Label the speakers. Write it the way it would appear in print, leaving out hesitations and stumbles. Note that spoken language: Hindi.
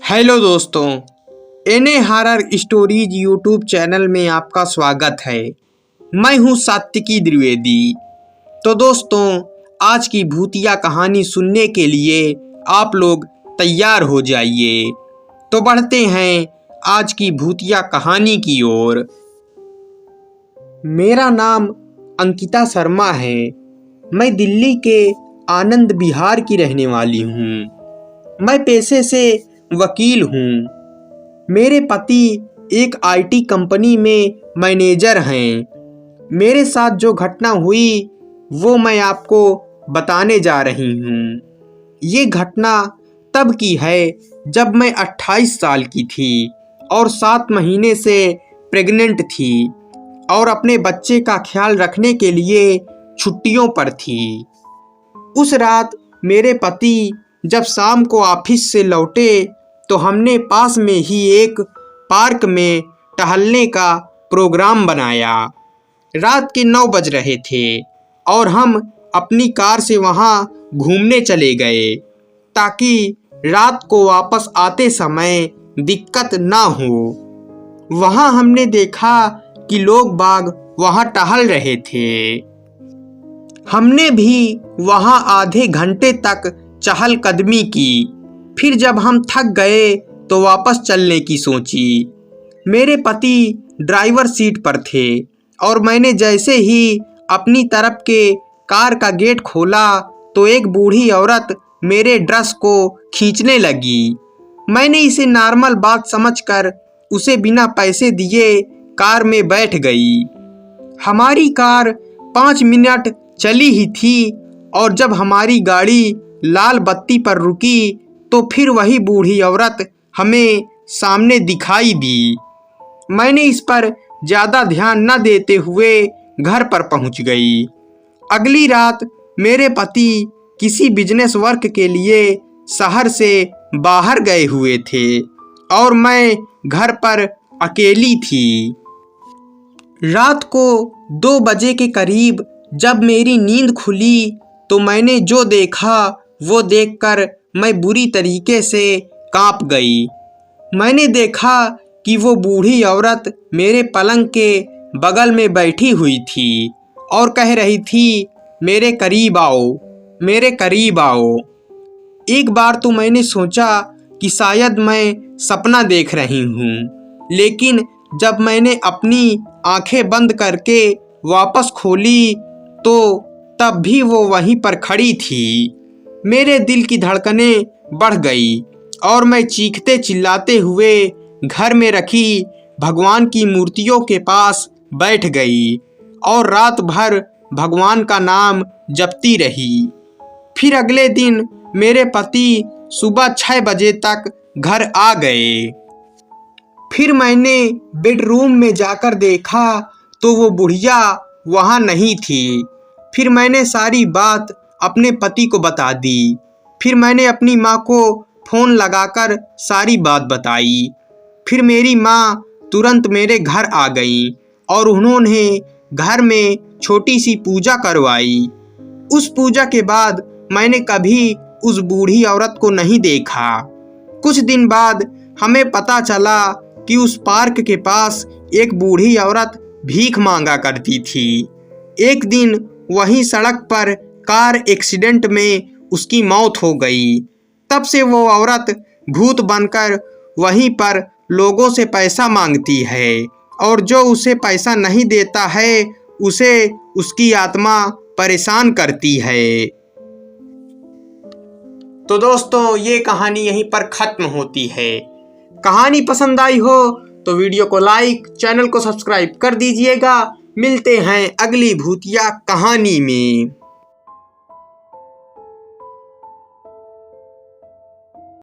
Speaker 1: हेलो दोस्तों, एने हॉरर स्टोरीज यूट्यूब चैनल में आपका स्वागत है। मैं हूं सात्विकी द्विवेदी। तो दोस्तों, आज की भूतिया कहानी सुनने के लिए आप लोग तैयार हो जाइए। तो बढ़ते हैं आज की भूतिया कहानी की ओर। मेरा नाम अंकिता शर्मा है। मैं दिल्ली के आनंद विहार की रहने वाली हूँ। मैं पेशे से वकील हूँ। मेरे पति एक आईटी कंपनी में मैनेजर हैं। मेरे साथ जो घटना हुई वो मैं आपको बताने जा रही हूँ। ये घटना तब की है जब मैं 28 साल की थी और 7 महीने से प्रेग्नेंट थी और अपने बच्चे का ख्याल रखने के लिए छुट्टियों पर थी। उस रात मेरे पति जब शाम को ऑफिस से लौटे तो हमने पास में ही एक पार्क में टहलने का प्रोग्राम बनाया। रात के 9 बज रहे थे और हम अपनी कार से वहाँ घूमने चले गए ताकि रात को वापस आते समय दिक्कत ना हो। वहाँ हमने देखा कि लोग बाग वहाँ टहल रहे थे। हमने भी वहाँ आधे घंटे तक चहलकदमी की। फिर जब हम थक गए तो वापस चलने की सोची। मेरे पति ड्राइवर सीट पर थे और मैंने जैसे ही अपनी तरफ के कार का गेट खोला तो एक बूढ़ी औरत मेरे ड्रेस को खींचने लगी। मैंने इसे नॉर्मल बात समझकर उसे बिना पैसे दिए कार में बैठ गई। हमारी कार 5 मिनट चली ही थी और जब हमारी गाड़ी लाल बत्ती पर रुकी तो फिर वही बूढ़ी औरत हमें सामने दिखाई दी। मैंने इस पर ज़्यादा ध्यान न देते हुए घर पर पहुंच गई। अगली रात मेरे पति किसी बिजनेस वर्क के लिए शहर से बाहर गए हुए थे और मैं घर पर अकेली थी। रात को 2 बजे के करीब जब मेरी नींद खुली तो मैंने जो देखा वो देखकर मैं बुरी तरीके से कांप गई। मैंने देखा कि वो बूढ़ी औरत मेरे पलंग के बगल में बैठी हुई थी और कह रही थी, मेरे करीब आओ, मेरे करीब आओ। एक बार तो मैंने सोचा कि शायद मैं सपना देख रही हूँ, लेकिन जब मैंने अपनी आंखें बंद करके वापस खोली तो तब भी वो वहीं पर खड़ी थी। मेरे दिल की धड़कनें बढ़ गई और मैं चीखते चिल्लाते हुए घर में रखी भगवान की मूर्तियों के पास बैठ गई और रात भर भगवान का नाम जपती रही। फिर अगले दिन मेरे पति सुबह 6 बजे तक घर आ गए। फिर मैंने बेडरूम में जाकर देखा तो वो बुढ़िया वहाँ नहीं थी। फिर मैंने सारी बात अपने पति को बता दी। फिर मैंने अपनी माँ को फ़ोन लगाकर सारी बात बताई। फिर मेरी माँ तुरंत मेरे घर आ गई और उन्होंने घर में छोटी सी पूजा करवाई। उस पूजा के बाद मैंने कभी उस बूढ़ी औरत को नहीं देखा। कुछ दिन बाद हमें पता चला कि उस पार्क के पास एक बूढ़ी औरत भीख मांगा करती थी। एक दिन वहीं सड़क पर कार एक्सीडेंट में उसकी मौत हो गई। तब से वो औरत भूत बनकर वहीं पर लोगों से पैसा मांगती है और जो उसे पैसा नहीं देता है उसे उसकी आत्मा परेशान करती है। तो दोस्तों, ये कहानी यहीं पर ख़त्म होती है। कहानी पसंद आई हो तो वीडियो को लाइक, चैनल को सब्सक्राइब कर दीजिएगा। मिलते हैं अगली भूतिया कहानी में।